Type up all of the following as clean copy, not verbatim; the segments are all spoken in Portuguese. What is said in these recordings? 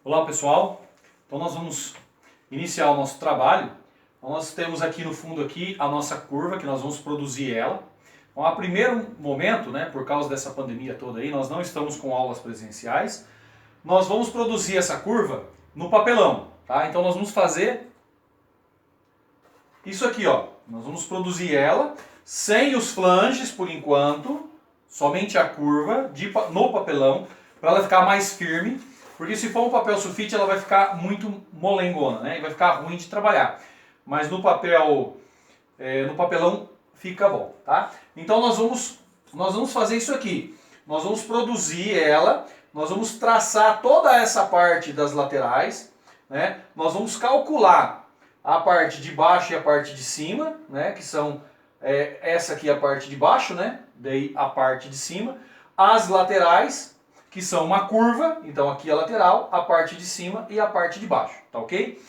Olá pessoal, então nós vamos iniciar o nosso trabalho. Então, nós temos aqui no fundo aqui a nossa curva, que nós vamos produzir ela. Então, a primeiro momento, por causa dessa pandemia toda aí, nós não estamos com aulas presenciais. Nós vamos produzir essa curva no papelão, tá? Então nós vamos fazer isso aqui, ó. Nós vamos produzir ela sem os flanges por enquanto, somente a curva no papelão, para ela ficar mais firme. Porque se for um papel sulfite, ela vai ficar muito molengona, né? E vai ficar ruim de trabalhar. Mas no papelão fica bom, tá? Então nós vamos fazer isso aqui. Nós vamos produzir ela, nós vamos traçar toda essa parte das laterais, né? Nós vamos calcular a parte de baixo e a parte de cima, né? Que são essa aqui é a parte de baixo, né? Daí a parte de cima. As laterais, que são uma curva, então aqui a lateral, a parte de cima e a parte de baixo, tá ok?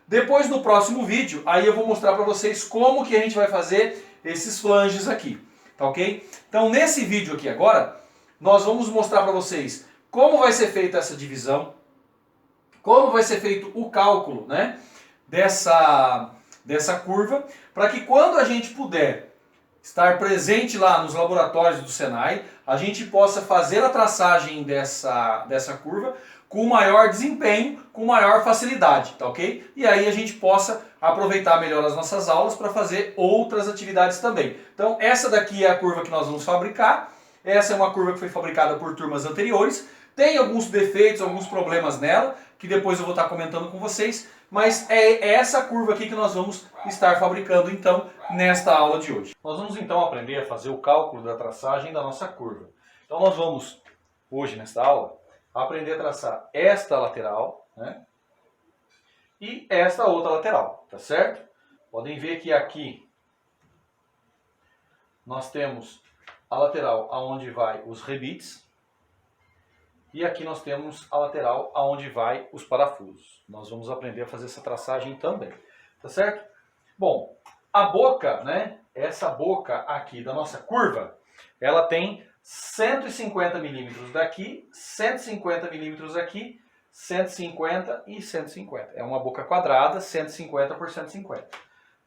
Depois no próximo vídeo, aí eu vou mostrar para vocês como que a gente vai fazer esses flanges aqui, tá ok? Então nesse vídeo aqui agora, nós vamos mostrar para vocês como vai ser feita essa divisão, como vai ser feito o cálculo, né, dessa curva, para que quando a gente puder estar presente lá nos laboratórios do Senai, a gente possa fazer a traçagem dessa curva com maior desempenho, com maior facilidade, tá ok? E aí a gente possa aproveitar melhor as nossas aulas para fazer outras atividades também. Então essa daqui é a curva que nós vamos fabricar, essa é uma curva que foi fabricada por turmas anteriores, tem alguns defeitos, alguns problemas nela, que depois eu vou estar comentando com vocês, mas é essa curva aqui que nós vamos estar fabricando então nesta aula de hoje. Nós vamos então aprender a fazer o cálculo da traçagem da nossa curva. Então nós vamos, hoje nesta aula, aprender a traçar esta lateral, né, e esta outra lateral, tá certo? Podem ver que aqui nós temos a lateral aonde vai os rebites, e aqui nós temos a lateral aonde vai os parafusos. Nós vamos aprender a fazer essa traçagem também, tá certo? Bom, a boca, né, essa boca aqui da nossa curva, ela tem 150 milímetros daqui, 150 milímetros aqui, 150 e 150. É uma boca quadrada, 150 por 150,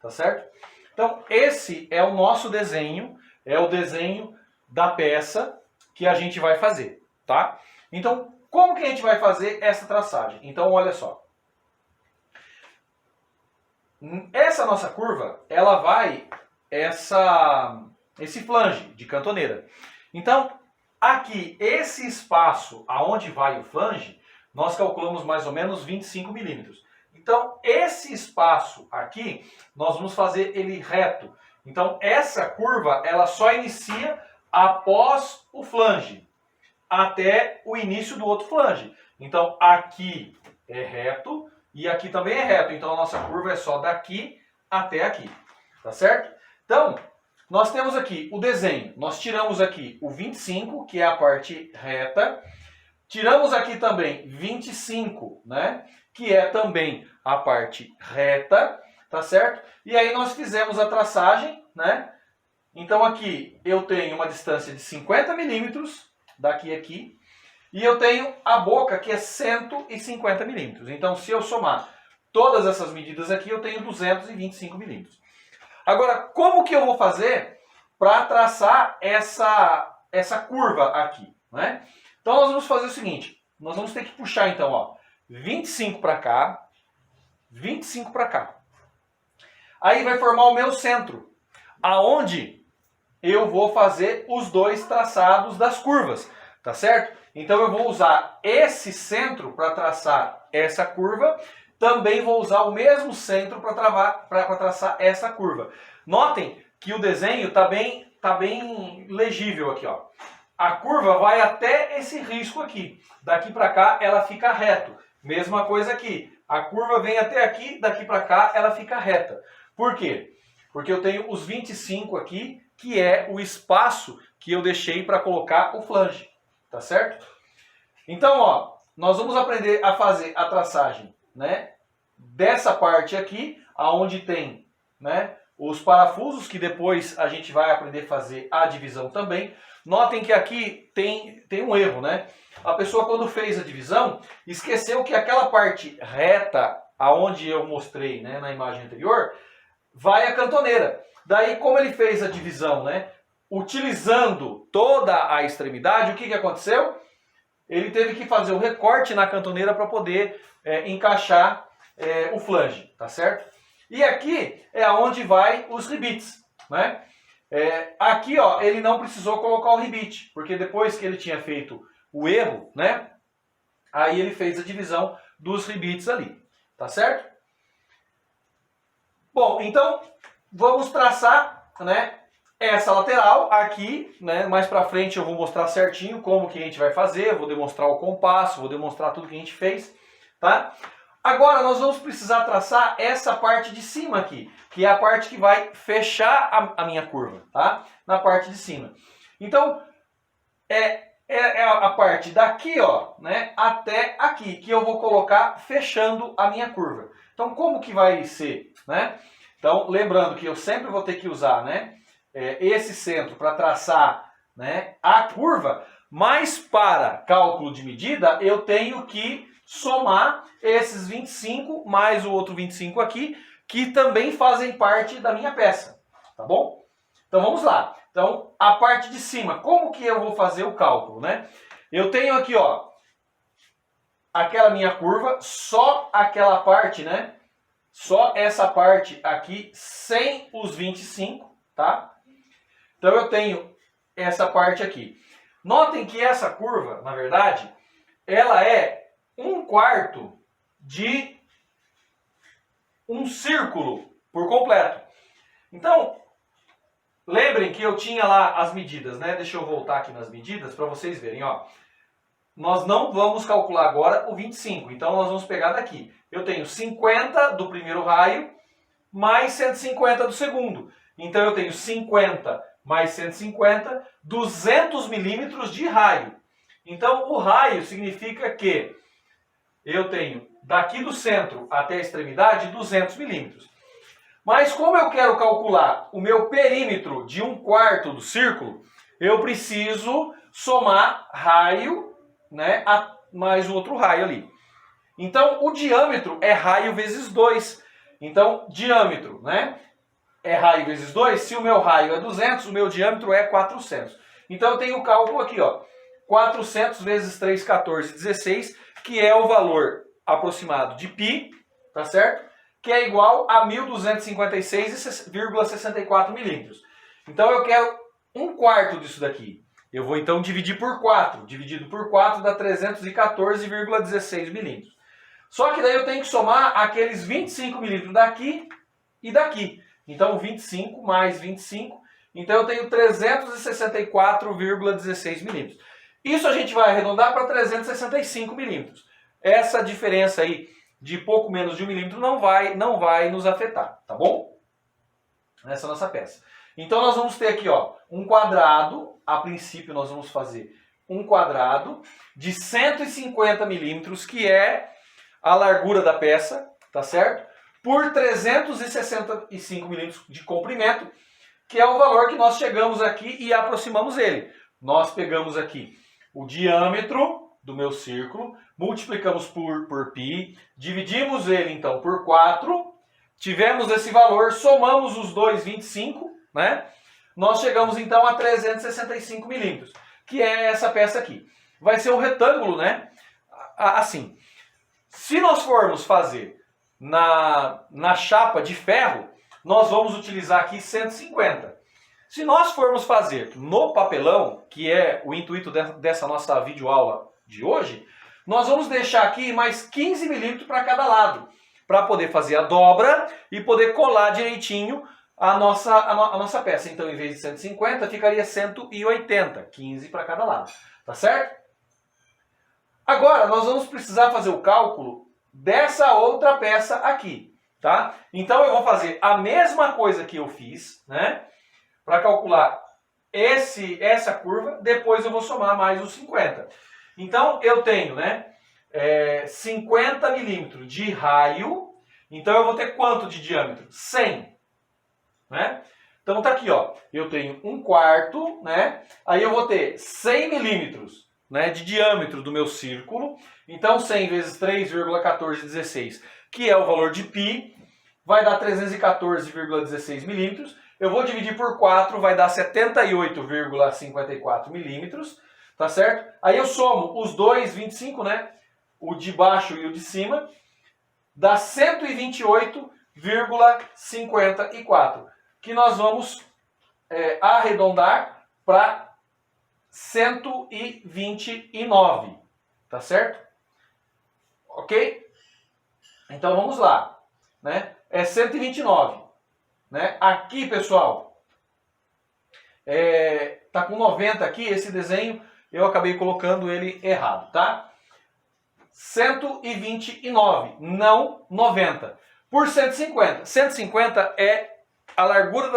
tá certo? Então esse é o nosso desenho, é o desenho da peça que a gente vai fazer, tá? Então, como que a gente vai fazer essa traçagem? Então, olha só. Essa nossa curva, ela vai esse flange de cantoneira. Então, aqui, esse espaço aonde vai o flange, nós calculamos mais ou menos 25 milímetros. Então, esse espaço aqui, nós vamos fazer ele reto. Então, essa curva, ela só inicia após o flange, até o início do outro flange. Então aqui é reto e aqui também é reto. Então a nossa curva é só daqui até aqui, tá certo? Então nós temos aqui o desenho. Nós tiramos aqui o 25, que é a parte reta. Tiramos aqui também 25, né? Que é também a parte reta, tá certo? E aí nós fizemos a traçagem, né? Então aqui eu tenho uma distância de 50 milímetros, daqui a aqui, e eu tenho a boca que é 150 milímetros. Então se eu somar todas essas medidas aqui, eu tenho 225 milímetros. Agora, como que eu vou fazer para traçar essa curva aqui, né? Então nós vamos fazer o seguinte, nós vamos ter que puxar então, ó, 25 para cá, 25 para cá. Aí vai formar o meu centro, aonde eu vou fazer os dois traçados das curvas, tá certo? Então eu vou usar esse centro para traçar essa curva, também vou usar o mesmo centro para traçar essa curva. Notem que o desenho tá bem legível aqui, ó. A curva vai até esse risco aqui, daqui para cá ela fica reto. Mesma coisa aqui, a curva vem até aqui, daqui para cá ela fica reta. Por quê? Porque eu tenho os 25 aqui, que é o espaço que eu deixei para colocar o flange, tá certo? Então, ó, nós vamos aprender a fazer a traçagem, né, dessa parte aqui, aonde tem, né, os parafusos, que depois a gente vai aprender a fazer a divisão também. Notem que aqui tem um erro, né? A pessoa, quando fez a divisão, esqueceu que aquela parte reta, aonde eu mostrei, né, na imagem anterior, vai a cantoneira. Daí, como ele fez a divisão, né, utilizando toda a extremidade, o que aconteceu? Ele teve que fazer o recorte na cantoneira para poder encaixar o flange, tá certo? E aqui é onde vai os ribites, né? Aqui, ó, ele não precisou colocar o ribite, porque depois que ele tinha feito o erro, né? Aí ele fez a divisão dos ribites ali, tá certo? Bom, então vamos traçar, né, essa lateral aqui, né? Mais pra frente eu vou mostrar certinho como que a gente vai fazer, eu vou demonstrar o compasso, vou demonstrar tudo que a gente fez, tá? Agora nós vamos precisar traçar essa parte de cima aqui, que é a parte que vai fechar a minha curva, tá? Na parte de cima. Então, é a parte daqui, ó, né, até aqui, que eu vou colocar fechando a minha curva. Então, como que vai ser, né? Então, lembrando que eu sempre vou ter que usar, né, esse centro para traçar, né, a curva, mas para cálculo de medida, eu tenho que somar esses 25 mais o outro 25 aqui, que também fazem parte da minha peça, tá bom? Então vamos lá. Então a parte de cima, como que eu vou fazer o cálculo, né? Eu tenho aqui, ó, aquela minha curva, só aquela parte, né? Só essa parte aqui sem os 25, tá? Então eu tenho essa parte aqui. Notem que essa curva, na verdade, ela é 1/4 de um círculo por completo. Então, lembrem que eu tinha lá as medidas, né? Deixa eu voltar aqui nas medidas para vocês verem, ó. Nós não vamos calcular agora o 25, então nós vamos pegar daqui. Eu tenho 50 do primeiro raio mais 150 do segundo. Então eu tenho 50 mais 150, 200 milímetros de raio. Então o raio significa que eu tenho daqui do centro até a extremidade 200 milímetros. Mas como eu quero calcular o meu perímetro de 1/4 do círculo, eu preciso somar raio, né, mais o outro raio ali. Então o diâmetro é raio vezes 2. Então diâmetro, né, é raio vezes 2. Se o meu raio é 200, o meu diâmetro é 400. Então eu tenho o cálculo aqui, ó. 400 vezes 3, 14, 16, que é o valor aproximado de π, tá certo? Que é igual a 1.256,64 milímetros. Então eu quero 1/4 disso daqui. Eu vou então dividir por 4. Dividido por 4 dá 314,16 milímetros. Só que daí eu tenho que somar aqueles 25 milímetros daqui e daqui. Então 25 mais 25, então eu tenho 364,16 milímetros. Isso a gente vai arredondar para 365 milímetros. Essa diferença aí de pouco menos de 1 milímetro não vai nos afetar, tá bom? Nessa nossa peça. Então nós vamos ter aqui, ó, um quadrado, a princípio nós vamos fazer um quadrado de 150 milímetros, que é a largura da peça, tá certo? Por 365 milímetros de comprimento, que é o valor que nós chegamos aqui e aproximamos ele. Nós pegamos aqui o diâmetro do meu círculo, multiplicamos por π, dividimos ele então por 4, tivemos esse valor, somamos os dois 25, né? Nós chegamos então a 365 milímetros, que é essa peça aqui. Vai ser um retângulo, né? Assim. Se nós formos fazer na chapa de ferro, nós vamos utilizar aqui 150. Se nós formos fazer no papelão, que é o intuito dessa nossa videoaula de hoje, nós vamos deixar aqui mais 15 milímetros para cada lado, para poder fazer a dobra e poder colar direitinho a nossa peça. Então, em vez de 150, ficaria 180, 15 para cada lado, tá certo? Agora, nós vamos precisar fazer o cálculo dessa outra peça aqui, tá? Então, eu vou fazer a mesma coisa que eu fiz, né? Para calcular essa curva, depois eu vou somar mais os 50. Então, eu tenho, né, 50 milímetros de raio, então eu vou ter quanto de diâmetro? 100. Né? Então tá aqui, ó, eu tenho 1/4, né? Aí eu vou ter 100 milímetros, né, de diâmetro do meu círculo. Então 100 vezes 3,1416, que é o valor de π, vai dar 314,16 milímetros. Eu vou dividir por 4, vai dar 78,54 milímetros, tá certo? Aí eu somo os dois, 25, né? O de baixo e o de cima, dá 128,54, que nós vamos arredondar para 129, tá certo? Ok? Então vamos lá, né? É 129, né? Aqui, pessoal, tá com 90 aqui, esse desenho eu acabei colocando ele errado, tá? 129, não 90. Por 150. 150 é a largura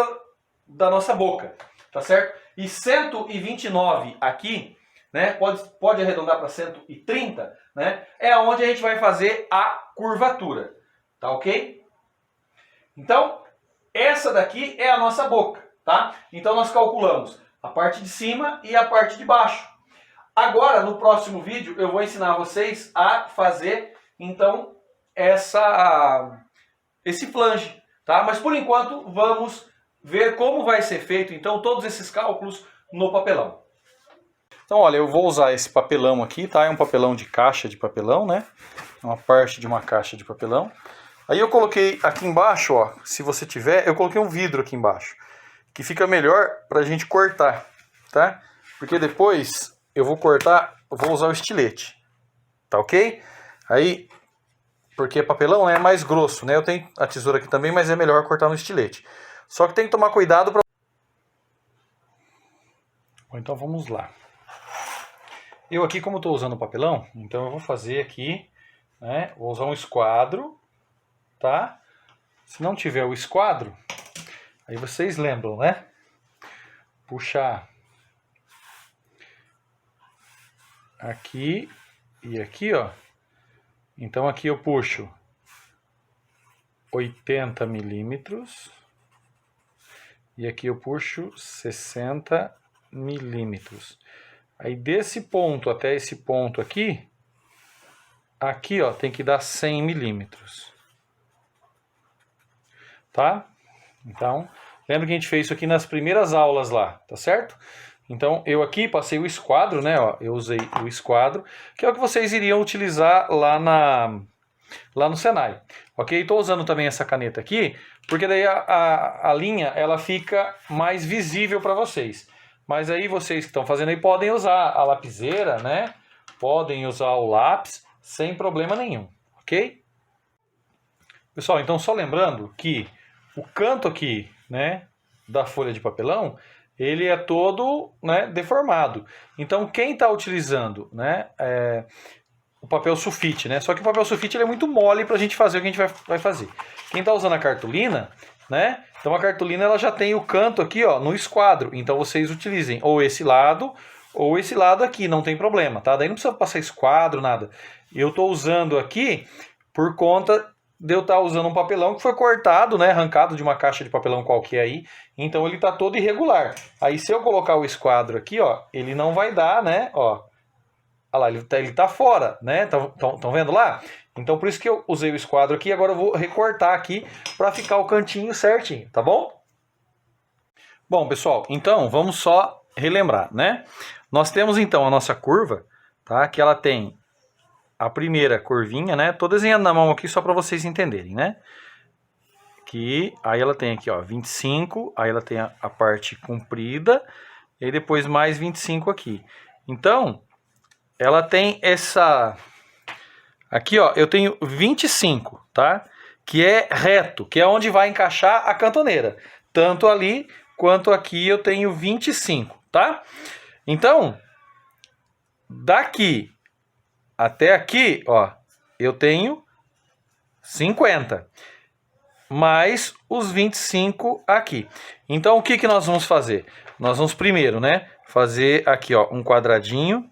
da nossa boca, tá certo? E 129 aqui, né, pode arredondar para 130, né, é onde a gente vai fazer a curvatura, tá ok? Então, essa daqui é a nossa boca, tá? Então nós calculamos a parte de cima e a parte de baixo. Agora, no próximo vídeo, eu vou ensinar vocês a fazer, então, esse flange, tá? Mas, por enquanto, vamos ver como vai ser feito, então, todos esses cálculos no papelão. Então, olha, eu vou usar esse papelão aqui, tá? É um papelão de caixa de papelão, né? Uma parte de uma caixa de papelão. Aí eu coloquei aqui embaixo, ó, se você tiver, eu coloquei um vidro aqui embaixo, que fica melhor pra gente cortar, tá? Porque depois eu vou cortar, eu vou usar o estilete, tá ok? Aí, porque papelão é mais grosso, né? Eu tenho a tesoura aqui também, mas é melhor cortar no estilete. Só que tem que tomar cuidado para... Bom, então vamos lá. Eu aqui, como estou usando o papelão, então eu vou fazer aqui, né? Vou usar um esquadro, tá? Se não tiver o esquadro, aí vocês lembram, né? Puxar aqui e aqui, ó. Então aqui eu puxo 80 milímetros e aqui eu puxo 60 milímetros. Aí desse ponto até esse ponto aqui, ó, tem que dar 100 milímetros. Tá? Então, lembra que a gente fez isso aqui nas primeiras aulas lá, tá certo? Então, eu aqui passei o esquadro, né? Ó, eu usei o esquadro, que é o que vocês iriam utilizar lá no Senai. Ok? Estou usando também essa caneta aqui, porque daí a linha ela fica mais visível para vocês. Mas aí vocês que estão fazendo aí podem usar a lapiseira, né? Podem usar o lápis sem problema nenhum, ok? Pessoal, então só lembrando que o canto aqui, né, da folha de papelão, ele é todo, né, deformado. Então quem está utilizando, né, o papel sulfite, né? Só que o papel sulfite ele é muito mole para a gente fazer o que a gente vai fazer. Quem está usando a cartolina, né? Então a cartolina ela já tem o canto aqui, ó, no esquadro. Então vocês utilizem ou esse lado aqui, não tem problema, tá? Daí não precisa passar esquadro, nada. Eu estou usando aqui por conta de eu estar usando um papelão que foi cortado, né? Arrancado de uma caixa de papelão qualquer aí. Então ele está todo irregular. Aí se eu colocar o esquadro aqui, ó, ele não vai dar, né? Ó. Olha lá, ele tá fora, né? Estão vendo lá? Então por isso que eu usei o esquadro aqui. Agora eu vou recortar aqui para ficar o cantinho certinho, tá bom? Bom, pessoal, então vamos só relembrar, né? Nós temos então a nossa curva, tá? Que ela tem a primeira curvinha, né? Tô desenhando na mão aqui só para vocês entenderem, né? Que aí ela tem aqui, ó, 25, aí ela tem a parte comprida e depois mais 25 aqui. Então, ela tem essa... Aqui, ó, eu tenho 25, tá? Que é reto, que é onde vai encaixar a cantoneira. Tanto ali quanto aqui eu tenho 25, tá? Então, daqui até aqui, ó, eu tenho 50. Mais os 25 aqui. Então, o que que nós vamos fazer? Nós vamos primeiro, né, fazer aqui, ó, um quadradinho,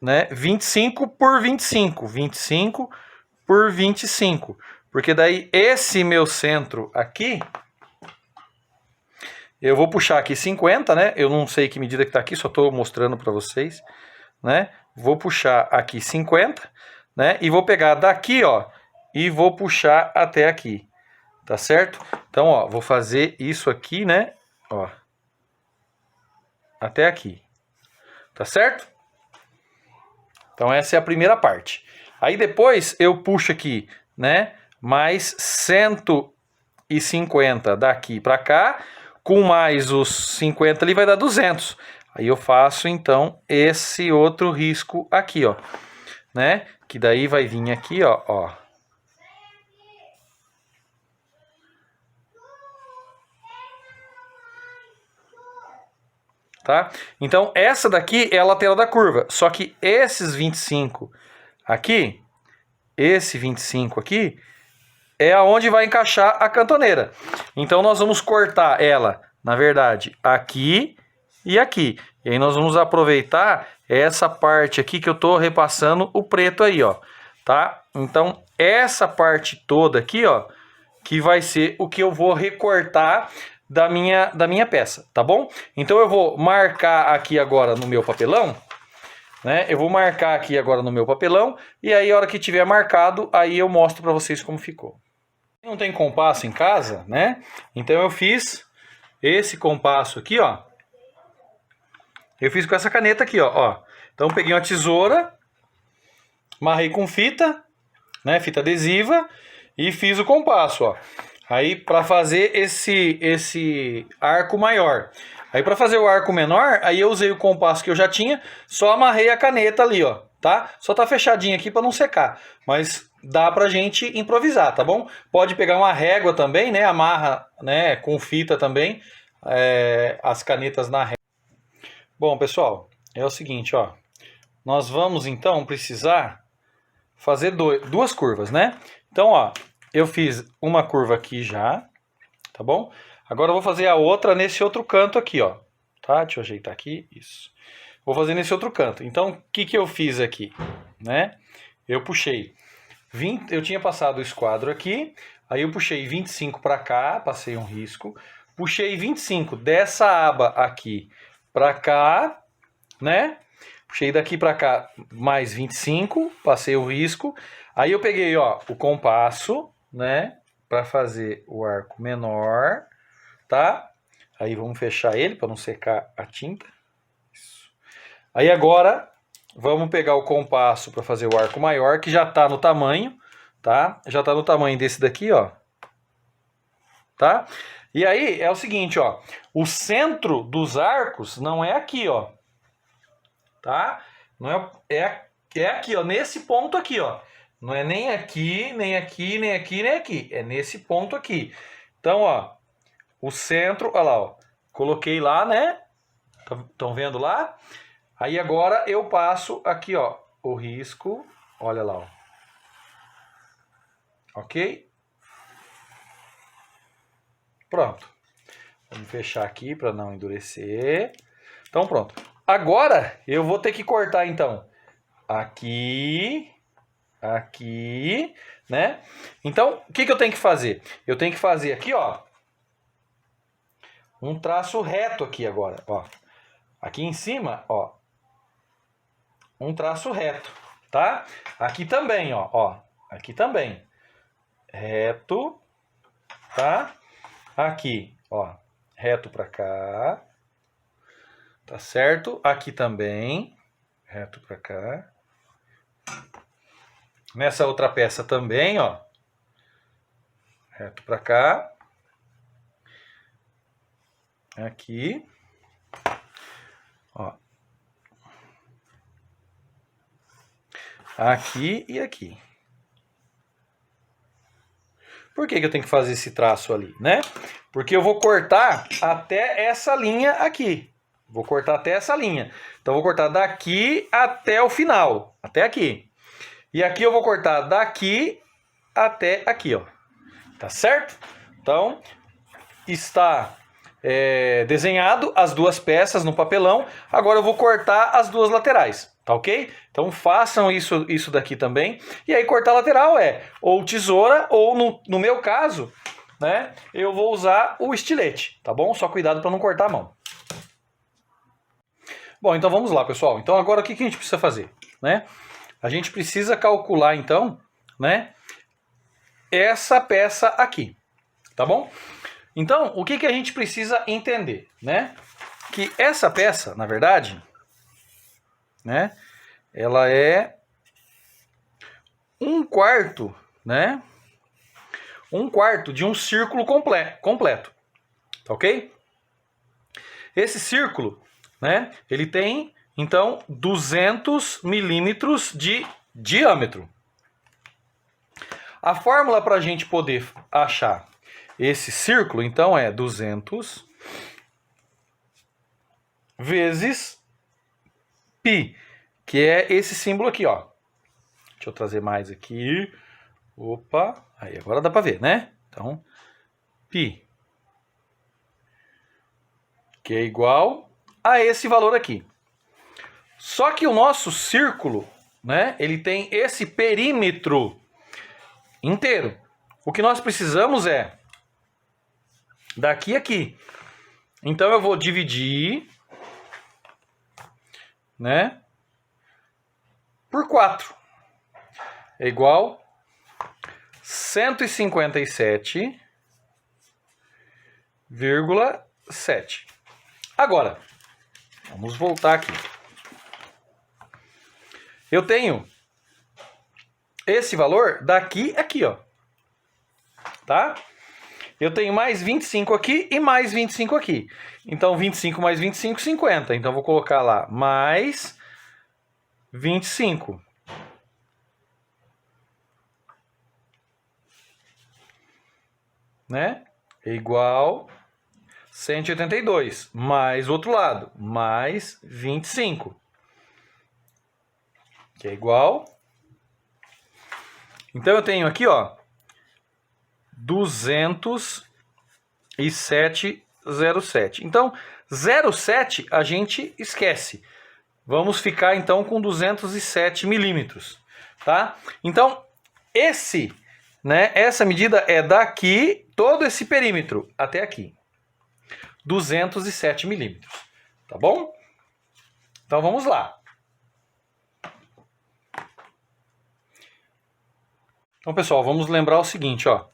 né, 25 por 25, 25 por 25, porque daí esse meu centro aqui, eu vou puxar aqui 50, né? Eu não sei que medida que tá aqui, só tô mostrando para vocês, né? Vou puxar aqui 50, né? E vou pegar daqui, ó, e vou puxar até aqui, tá certo? Então, ó, vou fazer isso aqui, né? Ó, até aqui, tá certo? Então, essa é a primeira parte. Aí depois eu puxo aqui, né? Mais 150 daqui para cá, com mais os 50 ali vai dar 200. Aí eu faço então esse outro risco aqui, ó, né? Que daí vai vir aqui, ó. Tá? Então essa daqui é a lateral da curva, só que esses 25 aqui, esse 25 aqui, é aonde vai encaixar a cantoneira. Então nós vamos cortar ela, na verdade, aqui e aqui. E aí nós vamos aproveitar essa parte aqui que eu tô repassando o preto aí, ó, tá? Então essa parte toda aqui, ó, que vai ser o que eu vou recortar da minha peça, tá bom? Então eu vou marcar aqui agora no meu papelão, né? Eu vou marcar aqui agora no meu papelão e aí a hora que tiver marcado, aí eu mostro para vocês como ficou. Não tem compasso em casa, né? Então eu fiz esse compasso aqui, ó. Eu fiz com essa caneta aqui, ó. Então eu peguei uma tesoura, amarrei com fita, né? Fita adesiva e fiz o compasso, ó. Aí para fazer esse arco maior. Aí para fazer o arco menor, aí eu usei o compasso que eu já tinha, só amarrei a caneta ali, ó, tá? Só tá fechadinho aqui para não secar, mas dá pra gente improvisar, tá bom? Pode pegar uma régua também, né? Amarra, né, com fita também, as canetas na régua. Bom, pessoal, é o seguinte, ó. Nós vamos então precisar fazer duas curvas, né? Então, ó, eu fiz uma curva aqui já, tá bom? Agora eu vou fazer a outra nesse outro canto aqui, ó. Tá? Deixa eu ajeitar aqui, isso. Vou fazer nesse outro canto. Então, o que que eu fiz aqui, né? Eu puxei 20, eu tinha passado o esquadro aqui, aí eu puxei 25 para cá, passei um risco, puxei 25 dessa aba aqui para cá, né? Puxei daqui para cá mais 25, passei o risco, aí eu peguei, ó, o compasso, né, para fazer o arco menor, tá? Aí vamos fechar ele para não secar a tinta. Isso. Aí agora vamos pegar o compasso para fazer o arco maior, que já está no tamanho, tá? Já está no tamanho desse daqui, ó. Tá? E aí é o seguinte, ó. O centro dos arcos não é aqui, ó. Tá? Não é aqui, ó. Nesse ponto aqui, ó. Não é nem aqui, nem aqui, nem aqui, nem aqui. É nesse ponto aqui. Então, ó. O centro, olha lá, ó. Coloquei lá, né? Estão vendo lá? Aí agora eu passo aqui, ó, o risco, olha lá, ó. Ok? Pronto. Vamos fechar aqui para não endurecer. Então pronto. Agora eu vou ter que cortar então aqui, aqui, né? Então o que eu tenho que fazer? Eu tenho que fazer aqui, ó, um traço reto aqui agora, ó. Aqui em cima, ó, um traço reto, tá? Aqui também, ó, aqui também, reto, tá? Aqui, ó, reto pra cá, tá certo? Aqui também, reto pra cá. Nessa outra peça também, ó, reto pra cá. Aqui, ó. Aqui e aqui. Por que eu tenho que fazer esse traço ali, né? Porque eu vou cortar até essa linha aqui. Vou cortar até essa linha. Então, eu vou cortar daqui até o final. Até aqui. E aqui eu vou cortar daqui até aqui, ó. Tá certo? Então, está desenhado as duas peças no papelão. Agora eu vou cortar as duas laterais. Tá ok? Então façam isso daqui também. E aí cortar a lateral ou tesoura ou no meu caso né, eu vou usar o estilete, tá bom? Só cuidado para não cortar a mão. Bom, então vamos lá, pessoal. Então agora o que a gente precisa fazer, né? A gente precisa calcular, então, né, essa peça aqui, tá bom? Então, o que a gente precisa entender, né? Que essa peça, na verdade, né, ela é 1/4, né? 1/4 de um círculo completo, tá ok? Esse círculo, né, ele tem, então, 200 milímetros de diâmetro. A fórmula para a gente poder achar esse círculo, então, é 200 vezes π, que é esse símbolo aqui, ó. Deixa eu trazer mais aqui. Opa, aí agora dá para ver, né? Então, π, que é igual a esse valor aqui. Só que o nosso círculo, né, ele tem esse perímetro inteiro. O que nós precisamos é daqui a aqui. Então eu vou dividir, né, por 4. É igual 157,7. Agora, vamos voltar aqui. Eu tenho esse valor daqui a aqui, ó. Tá? Eu tenho mais 25 aqui e mais 25 aqui. Então, 25 mais 25, 50. Então, vou colocar lá mais 25. Né? É igual 182. Mais o outro lado, mais 25. Que é igual. Então, eu tenho aqui, ó, 207,07. Então, 0,7 a gente esquece. Vamos ficar, então, com 207 milímetros. Tá? Então, essa medida é daqui, todo esse perímetro, até aqui. 207 milímetros. Tá bom? Então, vamos lá. Então, pessoal, vamos lembrar o seguinte, ó.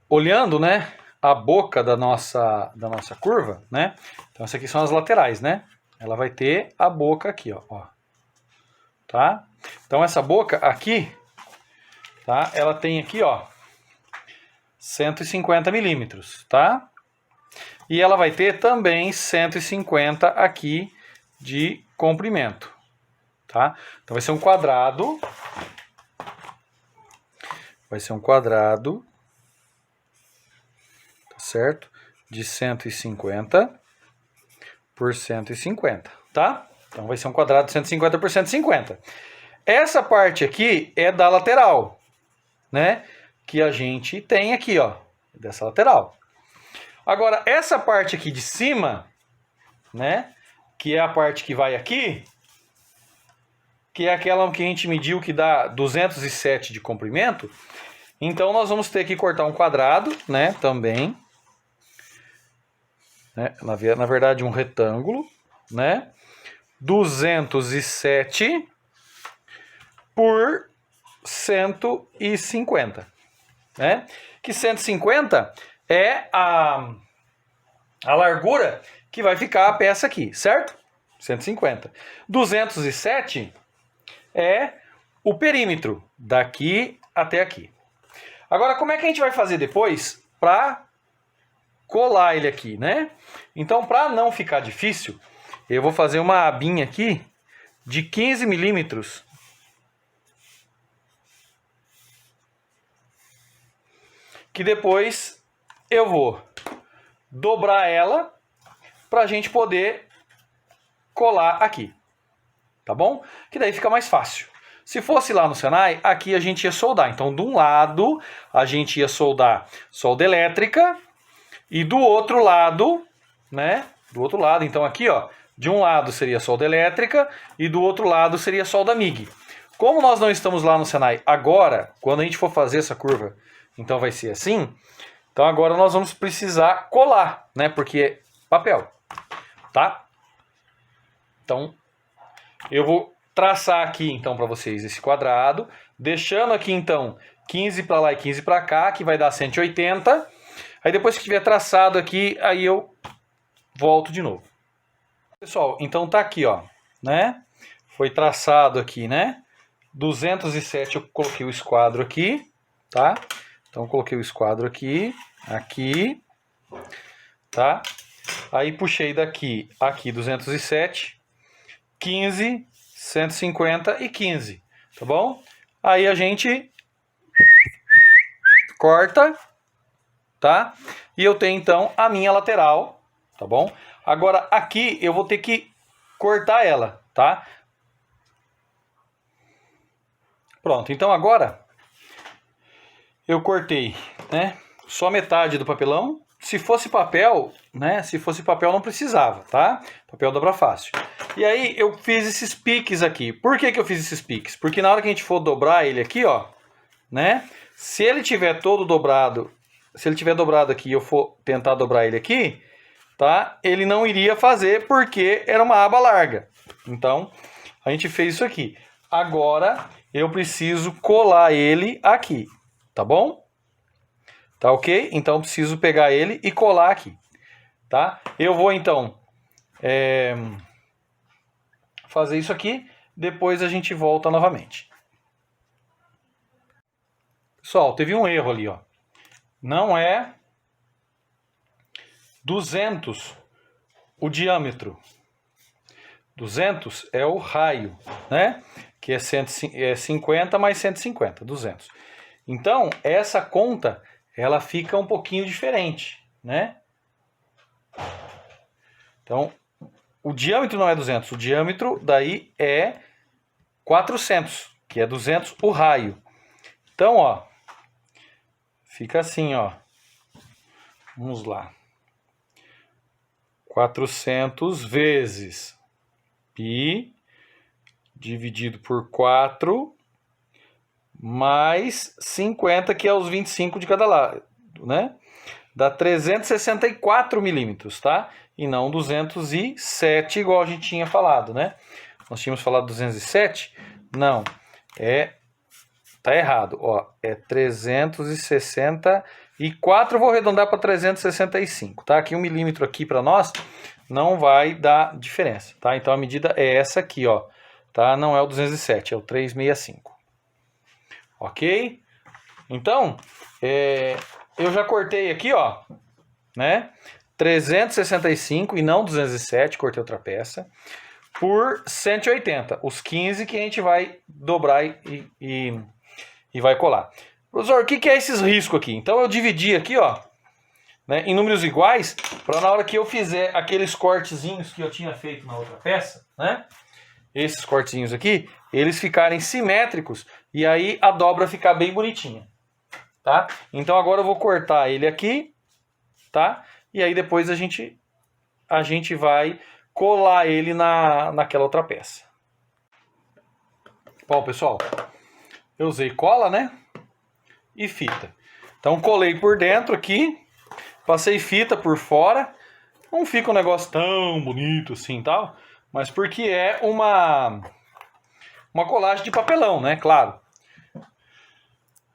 Olhando, né, a boca da nossa curva, né? Então, essas aqui são as laterais, né? Ela vai ter a boca aqui, ó. Tá? Então, essa boca aqui, tá? Ela tem aqui, ó, 150 milímetros, tá? E ela vai ter também 150 aqui de comprimento, tá? Então, vai ser um quadrado. Vai ser um quadrado, tá certo? De 150 por 150, tá? Então vai ser um quadrado de 150 por 150. Essa parte aqui é da lateral, né? Que a gente tem aqui, ó, dessa lateral. Agora, essa parte aqui de cima, né? Que é a parte que vai aqui, que é aquela que a gente mediu que dá 207 de comprimento. Então, nós vamos ter que cortar um quadrado, né, também. Né, na verdade, um retângulo, né. 207 por 150, né. Que 150 é a largura que vai ficar a peça aqui, certo? 150. 207 é o perímetro daqui até aqui. Agora, como é que a gente vai fazer depois para colar ele aqui, né? Então, para não ficar difícil, eu vou fazer uma abinha aqui de 15 milímetros. Que depois eu vou dobrar ela para a gente poder colar aqui. Tá bom? Que daí fica mais fácil. Se fosse lá no Senai, aqui a gente ia soldar. Então, de um lado, a gente ia soldar solda elétrica. E do outro lado, né? Do outro lado, então aqui, ó. De um lado seria solda elétrica e do outro lado seria solda MIG. Como nós não estamos lá no Senai agora, quando a gente for fazer essa curva, então vai ser assim. Então agora nós vamos precisar colar, né? Porque é papel, tá? Então eu vou traçar aqui então para vocês esse quadrado, deixando aqui então 15 para lá e 15 para cá, que vai dar 180. Aí depois que tiver traçado aqui, aí eu volto de novo. Pessoal, então tá aqui, ó, né? Foi traçado aqui, né? 207 eu coloquei o esquadro aqui, tá? Então coloquei o esquadro aqui, aqui, tá? Aí puxei daqui, aqui 207, 15, 150 e 15, tá bom? Aí a gente corta, tá? E eu tenho então a minha lateral, tá bom? Agora aqui eu vou ter que cortar ela, tá? Pronto, então agora eu cortei, né? Só metade do papelão. Se fosse papel, né? Se fosse papel não precisava, tá? Papel dobra fácil. E aí eu fiz esses piques aqui. Por que que eu fiz esses piques? Porque na hora que a gente for dobrar ele aqui, ó, né? Se ele tiver todo dobrado, se ele tiver dobrado aqui e eu for tentar dobrar ele aqui, tá? Ele não iria fazer porque era uma aba larga. Então, a gente fez isso aqui. Agora, eu preciso colar ele aqui, tá bom? Tá ok? Então, eu preciso pegar ele e colar aqui, tá? Eu vou, então, fazer isso aqui, depois a gente volta novamente. Pessoal, teve um erro ali, ó. Não é 200 o diâmetro. 200 é o raio, né? Que é 150 mais 150, 200. Então, essa conta, ela fica um pouquinho diferente, né? Então, o diâmetro não é 200, o diâmetro daí é 400, que é 200 o raio. Então, ó, fica assim, ó. Vamos lá. 400 vezes π dividido por 4 mais 50, que é os 25 de cada lado, né? Dá 364 milímetros, tá? E não 207, igual a gente tinha falado, né? Nós tínhamos falado 207? Não, tá errado, ó. É 364, vou arredondar para 365, tá? Aqui 1 milímetro aqui para nós não vai dar diferença, tá? Então a medida é essa aqui, ó, tá? Não é o 207, é o 365. Ok? Então, eu já cortei aqui, ó, né? 365 e não 207, cortei outra peça, por 180, os 15 que a gente vai dobrar e vai colar. Professor, o que é esses riscos aqui? Então eu dividi aqui, ó, né, em números iguais, para na hora que eu fizer aqueles cortezinhos que eu tinha feito na outra peça, né? Esses cortezinhos aqui, eles ficarem simétricos e aí a dobra ficar bem bonitinha, tá? Então agora eu vou cortar ele aqui, tá? E aí depois a gente vai colar ele naquela outra peça. Bom, pessoal, eu usei cola, né? E fita. Então colei por dentro aqui, passei fita por fora. Não fica um negócio tão bonito assim, tal, mas porque é uma colagem de papelão, né? Claro.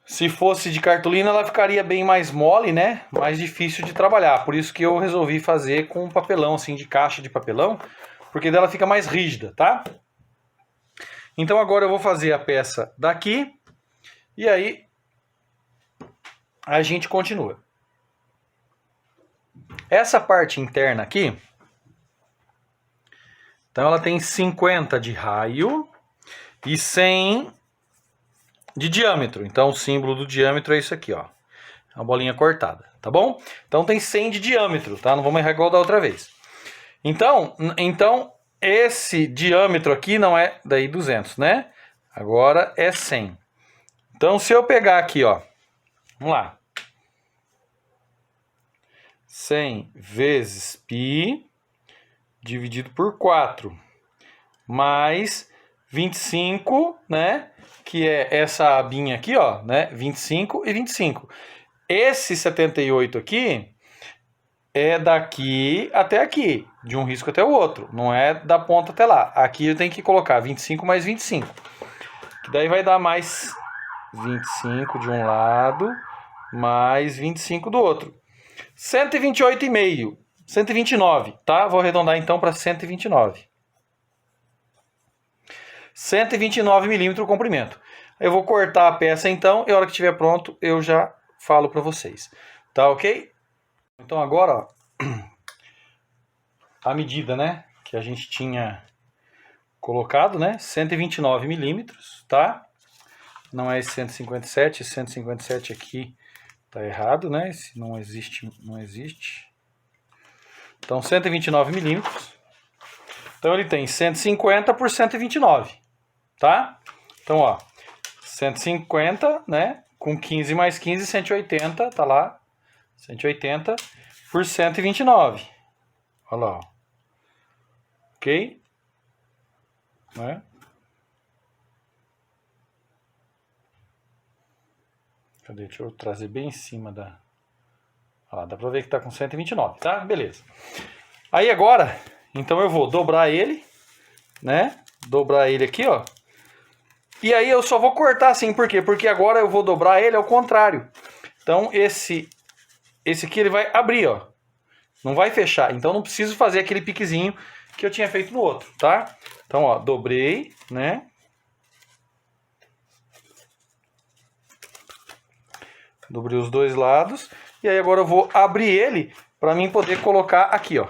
Se fosse de cartolina, ela ficaria bem mais mole, né? Mais difícil de trabalhar. Por isso que eu resolvi fazer com papelão, assim, de caixa de papelão, porque dela fica mais rígida, tá? Então agora eu vou fazer a peça daqui e aí a gente continua. Essa parte interna aqui, então ela tem 50 de raio e 100 de diâmetro. Então o símbolo do diâmetro é isso aqui, ó. Uma bolinha cortada, tá bom? Então tem 100 de diâmetro, tá? Não vamos errar igual da outra vez. Então esse diâmetro aqui não é daí 200, né? Agora é 100. Então se eu pegar aqui, ó, vamos lá. 100 vezes π dividido por 4 mais 25, né? Que é essa abinha aqui, ó, né? 25 e 25. esse 78 aqui é daqui até aqui, de um risco até o outro, não é da ponta até lá. Aqui eu tenho que colocar 25 mais 25, que daí vai dar mais 25 de um lado, mais 25 do outro. 128,5, 129, tá? Vou arredondar então para 129. 129 milímetros o comprimento. Eu vou cortar a peça então, e a hora que estiver pronto eu já falo para vocês. Tá ok? Então agora, ó, a medida, né, que a gente tinha colocado, né, 129 milímetros, tá? Não é esse 157, esse 157 aqui tá errado, né? Esse não existe, não existe. Então 129 milímetros. Então ele tem 150 por 129, tá? Então, ó, 150, né, com 15 mais 15, 180, tá lá, 180 por 129. Olha lá, ó. Ok? Né? Cadê? Deixa eu trazer bem em cima da... Olha lá, dá pra ver que tá com 129, tá? Beleza. Aí agora, então eu vou dobrar ele, né? Dobrar ele aqui, ó. E aí eu só vou cortar assim, por quê? Porque agora eu vou dobrar ele ao contrário. Então esse aqui ele vai abrir, ó. Não vai fechar. Então não preciso fazer aquele piquezinho que eu tinha feito no outro, tá? Então, ó, dobrei, né? Dobrei os dois lados. E aí agora eu vou abrir ele para mim poder colocar aqui, ó.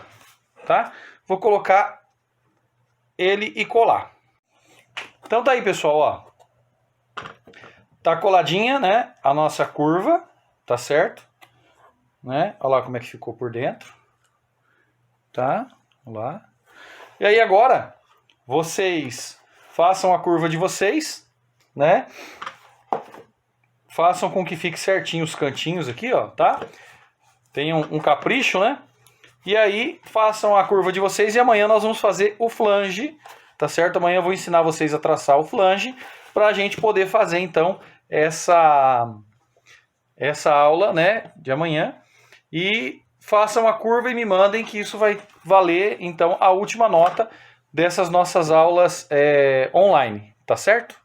Tá? Vou colocar ele e colar. Então tá aí, pessoal, ó. Tá coladinha, né? A nossa curva, tá certo? Né? Olha lá como é que ficou por dentro. Tá? Olha lá. E aí agora, vocês façam a curva de vocês, né? Façam com que fique certinho os cantinhos aqui, ó, tá? Tenham um capricho, né? E aí, façam a curva de vocês e amanhã nós vamos fazer o flange, tá certo? Amanhã eu vou ensinar vocês a traçar o flange pra gente poder fazer, então, essa aula, né, de amanhã. E façam a curva e me mandem que isso vai valer, então, a última nota dessas nossas aulas online, tá certo?